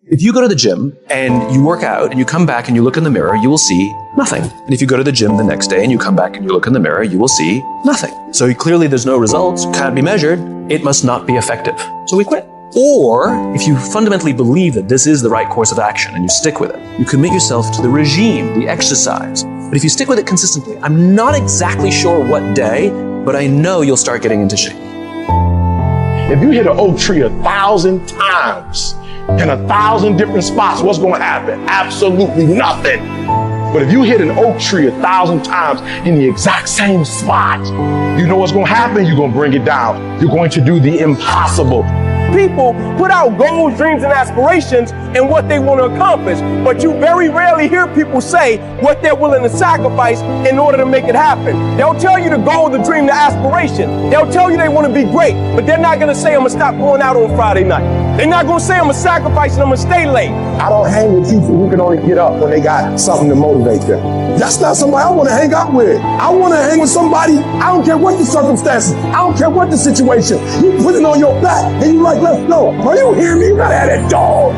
If you go to the gym and you work out and you come back and you look in the mirror, you will see nothing. And if you go to the gym the next day and you come back and you look in the mirror, you will see nothing. So clearly there's no results, can't be measured, it must not be effective. So we quit. Or if you fundamentally believe that this is the right course of action and you stick with it, you commit yourself to the regime, the exercise. But if you stick with it consistently, I'm not exactly sure what day, but I know you'll start getting into shape. If you hit an oak tree 1,000 times in 1,000 different spots, what's going to happen? Absolutely nothing. But if you hit an oak tree 1,000 times in the exact same spot, you know what's going to happen? You're going to bring it down. You're going to do the impossible. People put out goals, dreams, and aspirations and what they want to accomplish, but you very rarely hear people say what they're willing to sacrifice in order to make it happen. They'll tell you the goal, the dream, the aspiration. They'll tell you they want to be great, but they're not going to say, I'm going to stop going out on Friday night. They're not going to say, I'm going to sacrifice and I'm going to stay late. I don't hang with people who can only get up when they got something to motivate them. That's not somebody I want to hang out with. I want to hang with somebody, I don't care what the circumstances, I don't care what the situation. You put it on your back and you like, let's go. Are you hearing me? You gotta have that dog.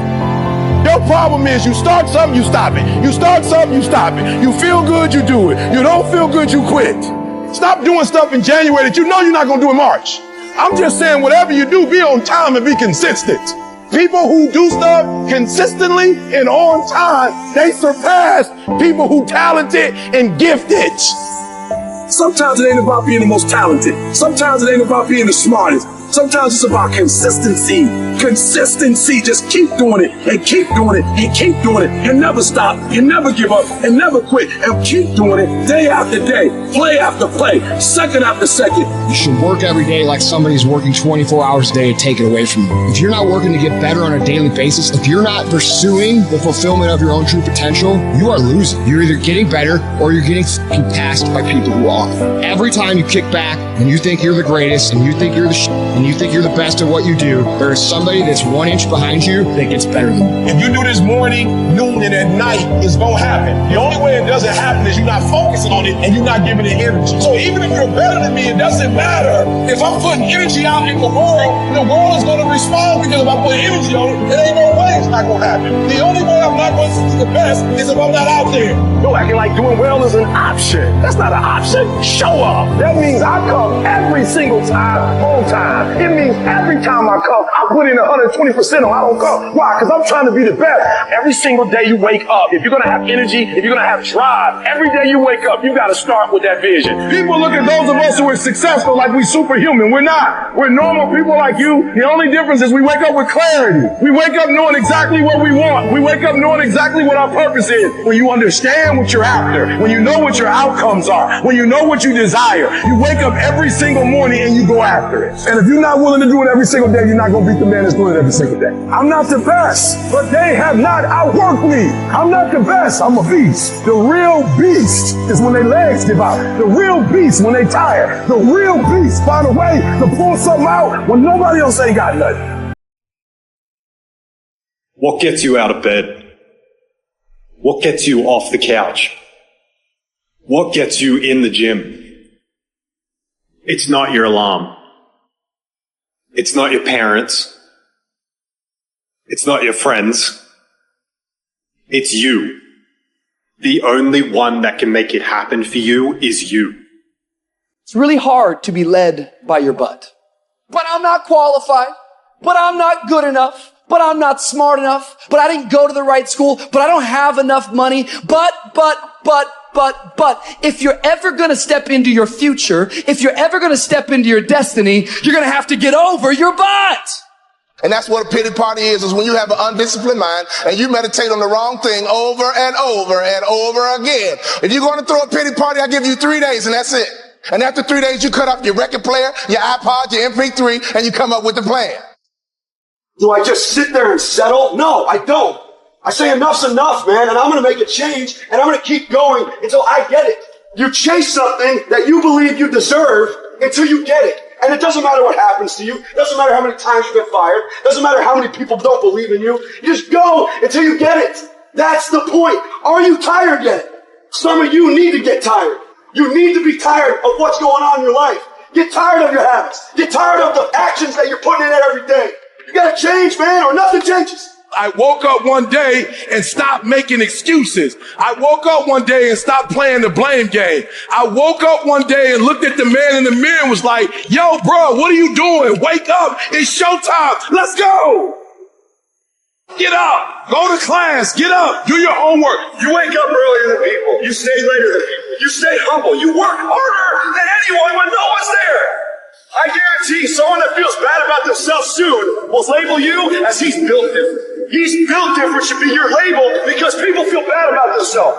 Your problem is you start something, you stop it. You start something, you stop it. You feel good, you do it. You don't feel good, you quit. Stop doing stuff in January that you know you're not gonna do in March. I'm just saying whatever you do, be on time and be consistent. People who do stuff consistently and on time, they surpass people who talented and gifted. Sometimes it ain't about being the most talented. Sometimes it ain't about being the smartest. Sometimes it's about consistency. Consistency. Just keep doing it and keep doing it and keep doing it and never stop and never give up and never quit and keep doing it day after day, play after play, second after second. You should work every day like somebody's working 24 hours a day to take it away from you. If you're not working to get better on a daily basis, if you're not pursuing the fulfillment of your own true potential, you are losing. You're either getting better or you're getting passed by people who are. Every time you kick back and you think you're the greatest and you think you're the and you think you're the best at what you do, there is somebody that's 1 inch behind you that gets better than you. If you do this morning, noon, and at night, it's gonna happen. The only way it doesn't happen is you're not focusing on it and you're not giving it energy. So even if you're better than me, it doesn't matter. If I'm putting energy out in the world is gonna respond, because if I put energy on it, there ain't no way it's not gonna happen. The only way I'm not going to be the best is if I'm not out there. You're acting like doing well is an option. That's not an option. Show up. That means I come every single time, on time. It means every time I come, I put in 120% or I don't come. Why? Because I'm trying to be the best. Every single day you wake up, if you're going to have energy, if you're going to have drive, every day you wake up, you got to start with that vision. People look at those of us who are successful like we're superhuman. We're not. We're normal people like you. The only difference is we wake up with clarity. We wake up knowing exactly what we want. We wake up knowing exactly what our purpose is. When you understand what you're after, when you know what your outcomes are, when you know what you desire, you wake up every single morning and you go after it. And if you're not willing to do it every single day, you're not going to beat the man that's doing it every single day. I'm not the best, but they have not outworked me. I'm not the best. I'm a beast. The real beast is when their legs give out. The real beast when they tired. The real beast find a way to pull something out when nobody else ain't got nothing. What gets you out of bed? What gets you off the couch? What gets you in the gym? It's not your alarm. It's not your parents. It's not your friends. It's you. The only one that can make it happen for you is you. It's really hard to be led by your butt. But I'm not qualified. But I'm not good enough. But I'm not smart enough. But I didn't go to the right school. But I don't have enough money. But, if you're ever going to step into your future, if you're ever going to step into your destiny, you're going to have to get over your butt. And that's what a pity party is when you have an undisciplined mind and you meditate on the wrong thing over and over and over again. If you're going to throw a pity party, I give you 3 days and that's it. And after 3 days, you cut off your record player, your iPod, your MP3, and you come up with a plan. Do I just sit there and settle? No, I don't. I say enough's enough, man, and I'm going to make a change, and I'm going to keep going until I get it. You chase something that you believe you deserve until you get it. And it doesn't matter what happens to you. It doesn't matter how many times you get fired. It doesn't matter how many people don't believe in you. You just go until you get it. That's the point. Are you tired yet? Some of you need to get tired. You need to be tired of what's going on in your life. Get tired of your habits. Get tired of the actions that you're putting in every day. You gotta change, man, or nothing changes. I woke up one day and stopped making excuses. I woke up one day and stopped playing the blame game. I woke up one day and looked at the man in the mirror and was like, yo, bro, what are you doing? Wake up. It's showtime. Let's go. Get up. Go to class. Get up. Do your homework. You wake up earlier than people. You stay later than people. You stay humble. You work harder than anyone when no one's there. I guarantee someone that feels bad about themselves soon will label you as he's built different. He's built different should be your label because people feel bad about themselves.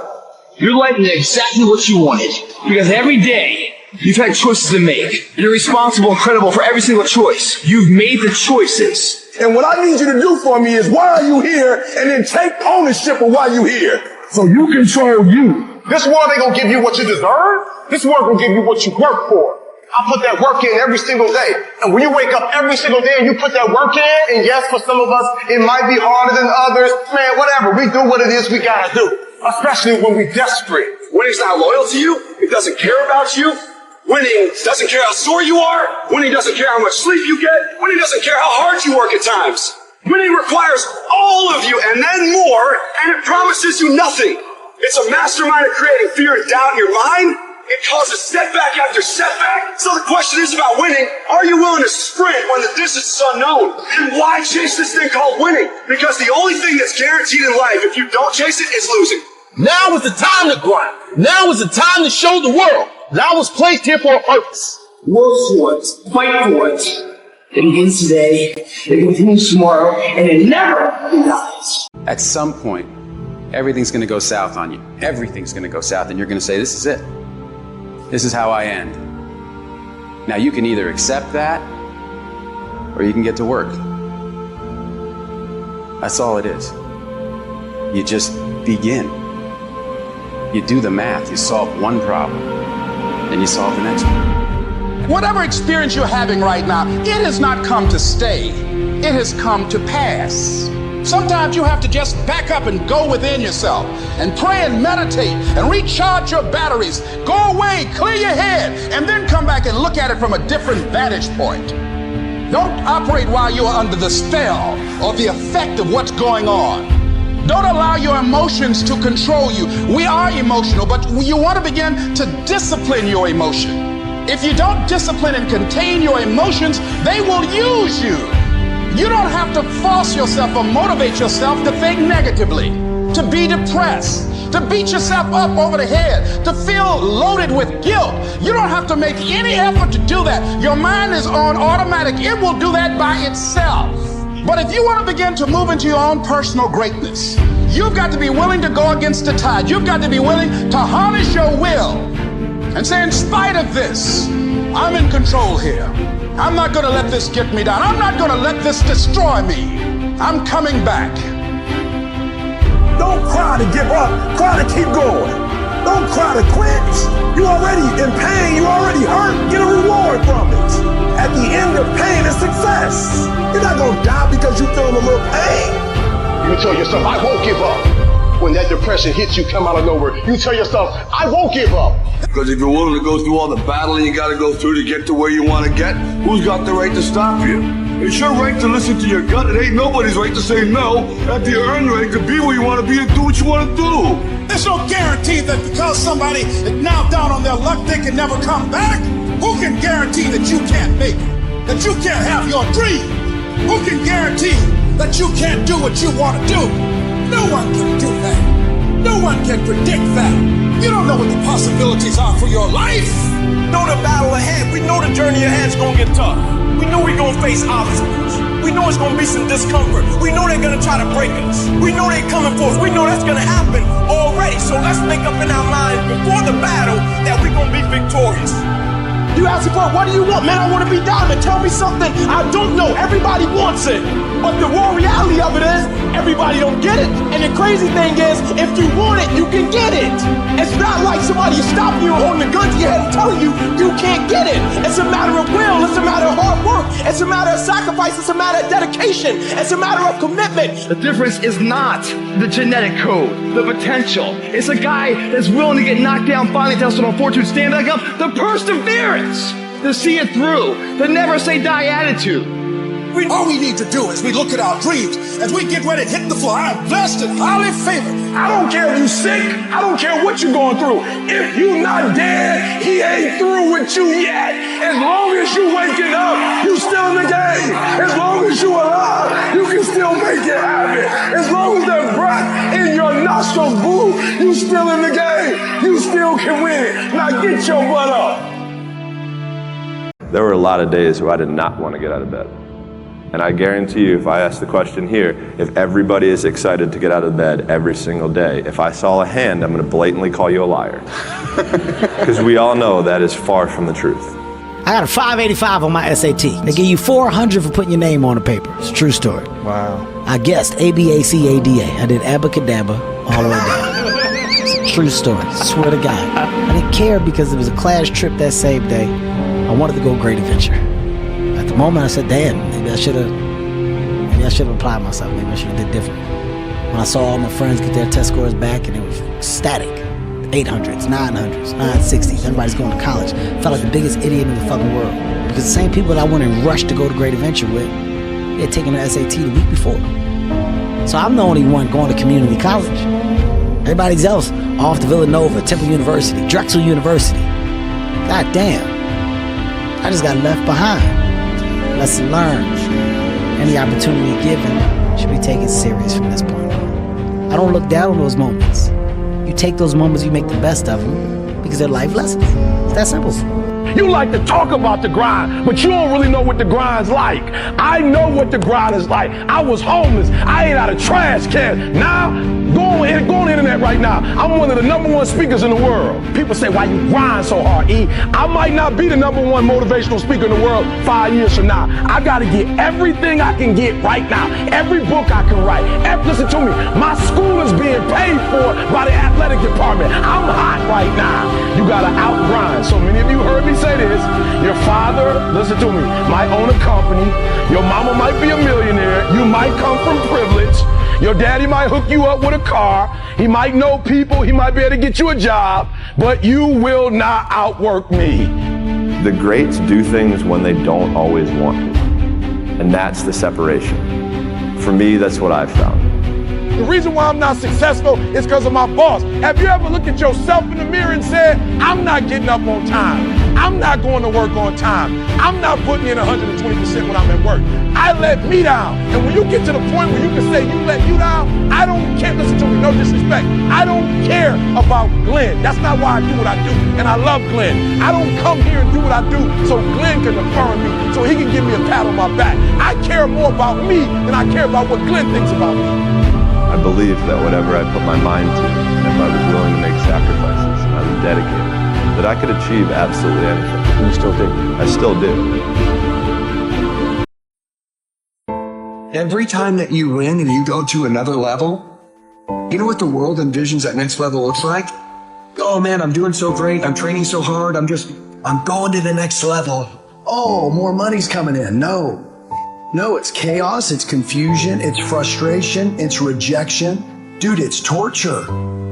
Your life is exactly what you wanted. Because every day, you've had choices to make. And you're responsible and credible for every single choice. You've made the choices. And what I need you to do for me is, why are you here? And then take ownership of why you're here. So you control you. This world ain't gonna give you what you deserve. This world gonna give you what you work for. I put that work in every single day. And when you wake up every single day and you put that work in, and yes, for some of us, it might be harder than others. Man, whatever. We do what it is we gotta do. Especially when we're desperate. Winning's not loyal to you. It doesn't care about you. Winning doesn't care how sore you are. Winning doesn't care how much sleep you get. Winning doesn't care how hard you work at times. Winning requires all of you and then more, and it promises you nothing. It's a mastermind of creating fear and doubt in your mind. It causes setback after setback. So the question is about winning. Are you willing to sprint when the distance is unknown? And why chase this thing called winning? Because the only thing that's guaranteed in life, if you don't chase it, is losing. Now is the time to grind. Now is the time to show the world that I was placed here for a purpose. Work for it. Fight for it. It begins today, it continues tomorrow, and it never dies. At some point, everything's going to go south on you. Everything's going to go south, and you're going to say, this is it. This is how I end. Now, you can either accept that, or you can get to work. That's all it is. You just begin. You do the math. You solve one problem, then you solve the next one. Whatever experience you're having right now, it has not come to stay. It has come to pass. Sometimes you have to just back up and go within yourself and pray and meditate and recharge your batteries. Go away, clear your head, and then come back and look at it from a different vantage point. Don't operate while you are under the spell or the effect of what's going on. Don't allow your emotions to control you. We are emotional, but you want to begin to discipline your emotion. If you don't discipline and contain your emotions, they will use you. You don't have to force yourself or motivate yourself to think negatively, to be depressed, to beat yourself up over the head, to feel loaded with guilt. You don't have to make any effort to do that. Your mind is on automatic. It will do that by itself. But if you want to begin to move into your own personal greatness, you've got to be willing to go against the tide. You've got to be willing to harness your will and say, in spite of this, I'm in control here. I'm not going to let this get me down. I'm not going to let this destroy me. I'm coming back. Don't cry to give up. Cry to keep going. Don't cry to quit. You already in pain. You already hurt. Get a reward from it. At the end of pain is success. You're not going to die because you're feeling a little pain. You tell yourself, I won't give up. When that depression hits you, come out of nowhere, you tell yourself, I won't give up. Because if you're willing to go through all the battling you got to go through to get to where you want to get, who's got the right to stop you? It's your right to listen to your gut. It ain't nobody's right to say no. After you earn the right to be where you want to be and do what you want to do. There's no guarantee that because somebody is now down on their luck, they can never come back. Who can guarantee that you can't make it? That you can't have your dream? Who can guarantee that you can't do what you want to do? No one can do that. No one can predict that. You don't know what the possibilities are for your life. Know the battle ahead. We know the journey ahead is going to get tough. We know we're going to face obstacles. We know it's going to be some discomfort. We know they're going to try to break us. We know they're coming for us. We know that's going to happen already. So let's make up in our minds before the battle that we're going to be victorious. You ask for what do you want? Man, I want to be diamond. Tell me something I don't know. Everybody wants it. But the raw reality of it is everybody don't get it. And the crazy thing is, if you want it, you can get it. It's not like somebody stopping you holding a gun to your head and telling you you can't get it. It's a matter of will. It's a matter of hard work. It's a matter of sacrifice. It's a matter of dedication. It's a matter of commitment. The difference is not the genetic code, the potential. It's a guy that's willing to get knocked down, finally tested on fortune, stand back up, the perseverance to see it through, the never say die attitude. All we need to do is we look at our dreams as we get ready to hit the floor. I am blessed and highly favored. I don't care if you're sick. I don't care what you're going through. If you're not dead, he ain't through with you yet. As long as you waking up, you still in the game. As long as you alive, you can still make it happen. As long as there's breath in your nostrils, boo, you still in the game. You still can win it. Now get your butt up. There were a lot of days where I did not want to get out of bed. And I guarantee you, if I ask the question here, if everybody is excited to get out of bed every single day, if I saw a hand, I'm going to blatantly call you a liar. Because we all know that is far from the truth. I got a 585 on my SAT. They give you 400 for putting your name on the paper. It's a true story. Wow. I guessed ABACADA. I did abacadabra all the way down. It's a true story. Swear to God. I didn't care because it was a class trip that same day. I wanted to go Great Adventure. At the moment, I said, damn, maybe I should have applied myself. Maybe I should have did different. When I saw all my friends get their test scores back and it was ecstatic. 800s, 900s, 960s. Everybody's going to college. I felt like the biggest idiot in the fucking world. Because the same people that I went and rushed to go to Great Adventure with, they had taken their SAT the week before. So I'm the only one going to community college. Everybody else off to Villanova, Temple University, Drexel University. God damn. I just got left behind. Lesson learned. Any opportunity given should be taken serious from this point on. I don't look down on those moments. You take those moments, you make the best of them because they're life lessons. It's that simple. You like to talk about the grind, but you don't really know what the grind's like. I know what the grind is like. I was homeless. I ate out of trash cans. Now, go on the internet right now. I'm one of the #1 speakers in the world. People say, why you grind so hard, E? I might not be the #1 motivational speaker in the world 5 years from now. I got to get everything I can get right now. Every book I can write. Listen to me. My school is being paid for by the athletic department. I'm hot right now. You got to out-grind. So many of you heard me say this. Your father, listen to me, might own a company. Your mama might be a millionaire. You might come from privilege. Your daddy might hook you up with a car. He might know people. He might be able to get you a job. But you will not outwork me. The greats do things when they don't always want to. And that's the separation. For me, that's what I've found. The reason why I'm not successful is because of my boss. Have you ever looked at yourself in the mirror and said, I'm not getting up on time. I'm not going to work on time. I'm not putting in 120% when I'm at work. I let me down. And when you get to the point where you can say you let you down, I don't care. Listen to me, no disrespect. I don't care about Glenn. That's not why I do what I do. And I love Glenn. I don't come here and do what I do so Glenn can affirm me, so he can give me a pat on my back. I care more about me than I care about what Glenn thinks about me. I believe that whatever I put my mind to, and if I was willing to make sacrifices, and I was dedicated, that I could achieve absolutely anything. And you still do. I still do. Every time that you win and you go to another level, you know what the world envisions that next level looks like? Oh man, I'm doing so great. I'm training so hard. I'm going to the next level. Oh, more money's coming in. No, it's chaos, it's confusion, it's frustration, it's rejection. Dude, it's torture.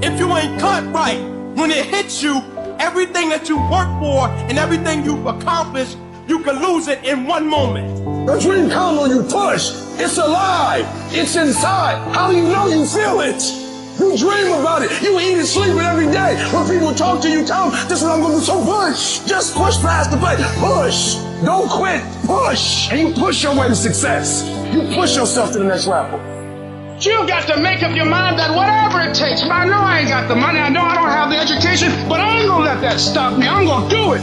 If you ain't cut right, when it hits you, everything that you work for and everything you've accomplished, you can lose it in one moment. The dream comes when you push. It's alive. It's inside. How do you know you feel it? You dream about it. You eat and sleep it every day. When people talk to you, tell them, this is what I'm going to do. So push. Just push past the plate. Push. Don't quit. Push. And you push your way to success. You push yourself to the next level. You got to make up your mind that whatever it takes. I know I ain't got the money. I know I don't have the education, but I ain't going to let that stop me. I'm going to do it.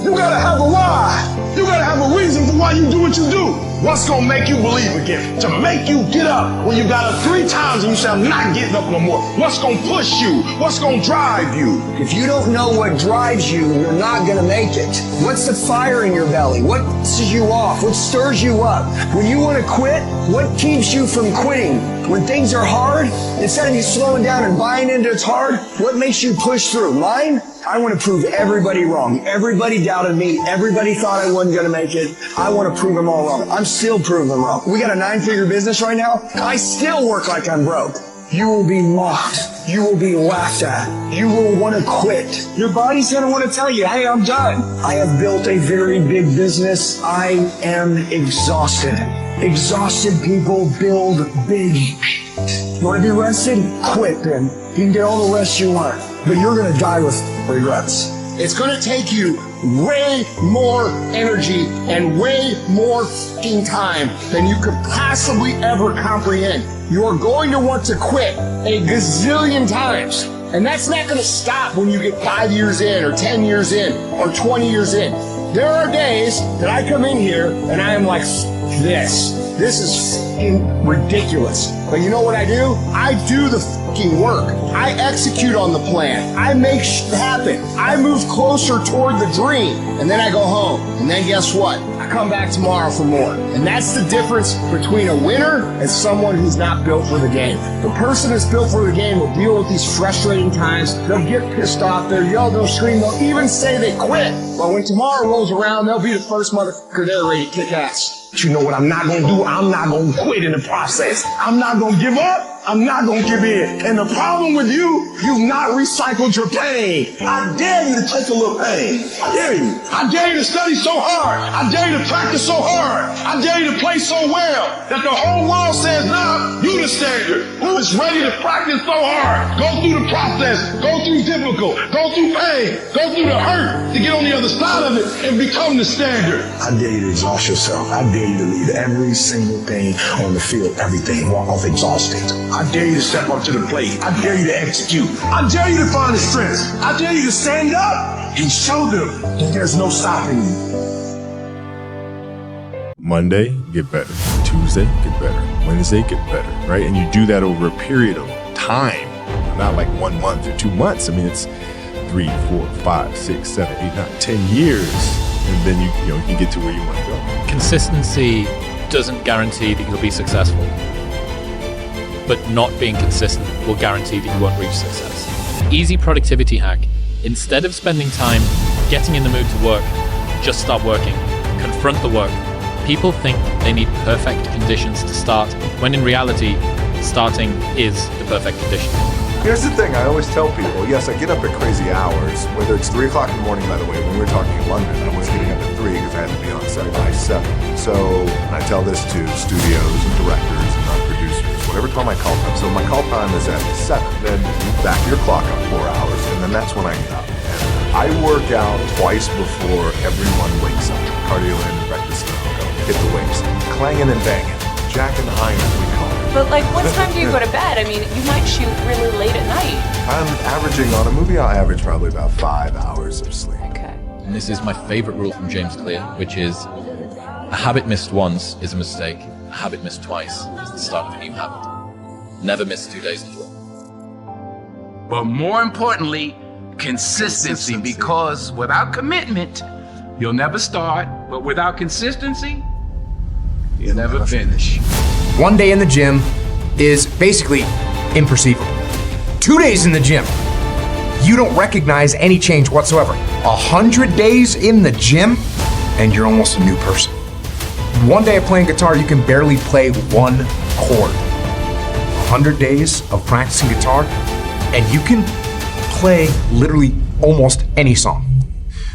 You got to have a why. You got to have a reason for why you do what you do. What's going to make you believe again? To make you get up when you got up 3 times and you say, I'm not getting up no more. What's going to push you? What's going to drive you? If you don't know what drives you, you're not going to make it. What's the fire in your belly? What pisses you off? What stirs you up? When you want to quit, what keeps you from quitting? When things are hard, instead of you slowing down and buying into it's hard, what makes you push through? Mine? I want to prove everybody wrong. Everybody doubted me. Everybody thought I wasn't going to make it. I want to prove them all wrong. I'm still proving them wrong. We got a 9-figure business right now. I still work like I'm broke. You will be mocked. you will be laughed at. You will want to quit. Your body's going to want to tell you, hey, I'm done. I have built a very big business. I am exhausted. Exhausted people build big. You want to be rested? Quit then. You can get all the rest you want, but you're going to die with regrets. It's going to take you way more energy and way more f***ing time than you could possibly ever comprehend. You are going to want to quit a gazillion times. And that's not going to stop when you get 5 years in or 10 years in or 20 years in. There are days that I come in here and I am like, this. This is f***ing ridiculous. But you know what I do? I do the f***ing work. I execute on the plan. I make shit happen. I move closer toward the dream. And then I go home. And then guess what? I come back tomorrow for more. And that's the difference between a winner and someone who's not built for the game. The person that's built for the game will deal with these frustrating times. They'll get pissed off. They'll yell. They'll scream. They'll even say they quit. But when tomorrow rolls around, they'll be the first motherfucker there ready to kick ass. But you know what I'm not going to do? I'm not going to quit in the process. I'm not going to give up. I'm not going to give in. And the problem with you, you've not recycled your pain. I dare you to take a little pain. I dare you. I dare you to study so hard. I dare you to practice so hard. I dare you to play so well that the whole world says, nah, you the standard. Who is ready to practice so hard? Go through the process. Go through difficult. Go through pain. Go through the hurt to get on the other side of it and become the standard. I dare you to exhaust yourself. I dare you to leave every single thing on the field, everything, walk off exhausted. I dare you to step up to the plate. I dare you to execute. I dare you to find the strength. I dare you to stand up and show them that there's no stopping you. Monday, get better. Tuesday, get better. Wednesday, get better, right? And you do that over a period of time, not like 1 month or 2 months. I mean, it's 3, 4, 5, 6, 7, 8, 9, 10 years. And then you can get to where you want to go. Consistency doesn't guarantee that you'll be successful. But not being consistent will guarantee that you won't reach success. Easy productivity hack. Instead of spending time getting in the mood to work, just start working. Confront the work. People think they need perfect conditions to start, when in reality, starting is the perfect condition. Here's the thing I always tell people, yes, I get up at crazy hours, whether it's 3 o'clock in the morning, by the way. When we were talking in London, I was getting up at 3 because I had to be on set by 7. So I tell this to studios and directors and producers, whatever time I call time. So my call time is at 7. Then you back your clock up 4 hours, and then that's when I get up. And I work out twice before everyone wakes up. Cardio in, breakfast, go, hit the weights, clanging and banging, jacking high as we call it. But like, what time do you go to bed? I mean, you might shoot really late at night. I'm averaging on a movie, I'll average probably about 5 hours of sleep. Okay. And this is my favorite rule from James Clear, which is a habit missed once is a mistake. A habit missed twice is the start of a new habit. Never miss 2 days in a row. But more importantly, consistency, because without commitment, you'll never start, but without consistency, you'll never finish. 1 day in the gym is basically imperceivable. 2 days in the gym, you don't recognize any change whatsoever. 100 days in the gym, and you're almost a new person. 1 day of playing guitar, you can barely play one chord. 100 days of practicing guitar, and you can play literally almost any song.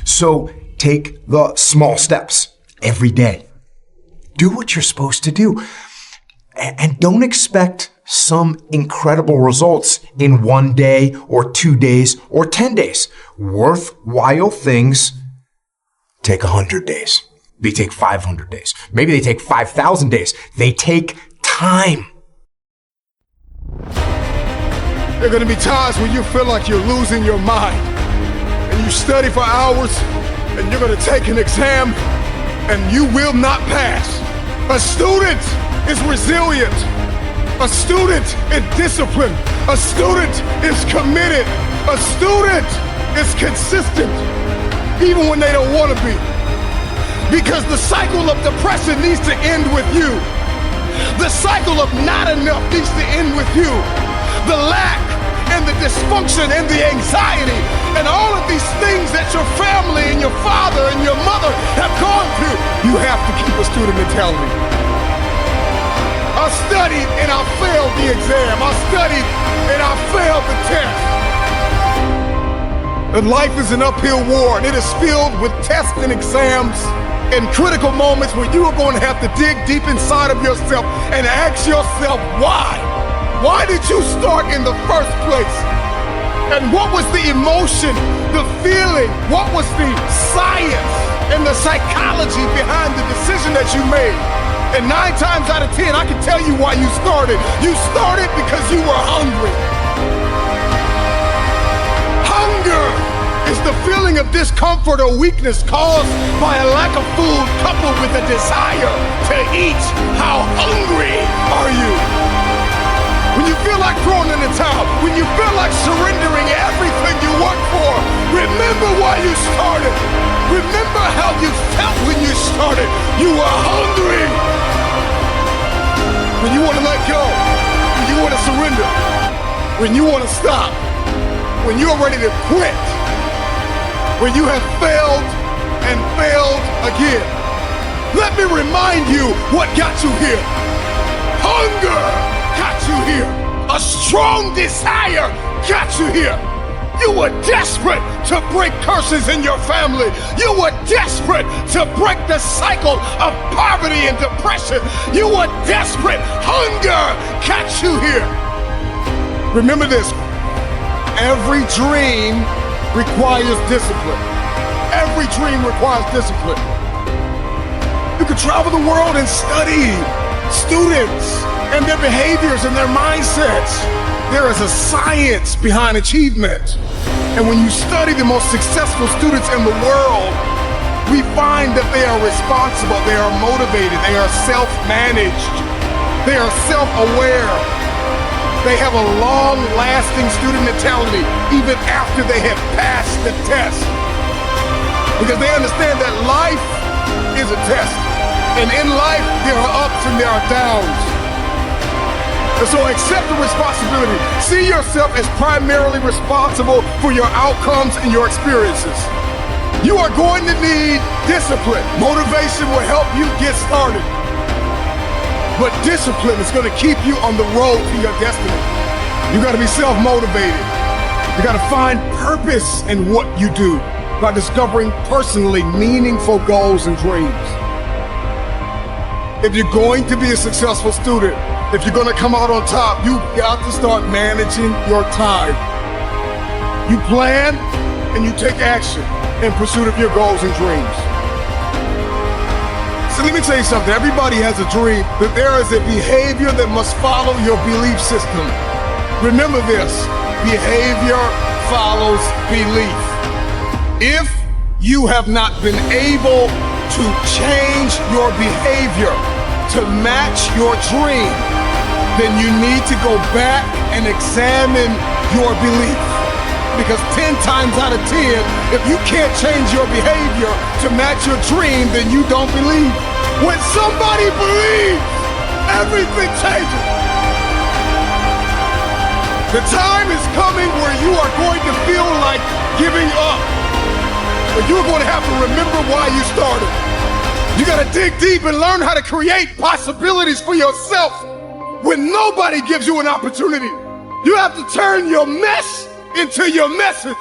So take the small steps every day. Do what you're supposed to do. And don't expect some incredible results in 1 day or 2 days or 10 days. Worthwhile things take 100 days. They take 500 days. Maybe they take 5,000 days. They take time. There are going to be times when you feel like you're losing your mind. And you study for hours, and you're going to take an exam, and you will not pass. A student is resilient. A student is disciplined. A student is committed. A student is consistent, even when they don't want to be. Because the cycle of depression needs to end with you. The cycle of not enough needs to end with you. The lack and the dysfunction and the anxiety and all of these things that your family and your father and your mother have gone through. You have to keep a student mentality. I studied and I failed the exam. I studied and I failed the And life is an uphill war, and it is filled with tests and exams and critical moments where you are going to have to dig deep inside of yourself and ask yourself why. Why did you start in the first place? And what was the emotion, the feeling, what was the science and the psychology behind the decision that you made? And 9 times out of 10, I can tell you why you started. You started because you were hungry. Hunger is the feeling of discomfort or weakness caused by a lack of food coupled with a desire to eat. How hungry are you? When you feel like throwing in the towel, when you feel like surrendering everything you worked for, remember why you started. Remember how you felt when you started. You were hungry. When you want to let go, when you want to surrender, when you want to stop, when you're ready to quit, when you have failed and failed again. Let me remind you what got you here. Hunger got you here. A strong desire got you here. You were desperate to break curses in your family. You were desperate to break the cycle of poverty and depression. You were desperate. Hunger got you here. Remember this. Every dream requires discipline. Every dream requires discipline. You can travel the world and study students and their behaviors and their mindsets. There is a science behind achievement. And when you study the most successful students in the world, we find that they are responsible, they are motivated, they are self-managed, they are self-aware. They have a long-lasting student mentality even after they have passed the test. Because they understand that life is a test. And in life, there are ups and there are downs. And so accept the responsibility. See yourself as primarily responsible for your outcomes and your experiences. You are going to need discipline. Motivation will help you get started. But discipline is going to keep you on the road to your destiny. You got to be self-motivated. You got to find purpose in what you do by discovering personally meaningful goals and dreams. If you're going to be a successful student, if you're going to come out on top, you've got to start managing your time. You plan and you take action in pursuit of your goals and dreams. So let me tell you something. Everybody has a dream, but there is a behavior that must follow your belief system. Remember this, behavior follows belief. If you have not been able to change your behavior to match your dream, then you need to go back and examine your belief. Because 10 times out of 10, if you can't change your behavior to match your dream, then you don't believe. When somebody believes, everything changes. The time is coming where you are going to feel like giving up. But you're going to have to remember why you started. You got to dig deep and learn how to create possibilities for yourself when nobody gives you an opportunity. You have to turn your mess into your message.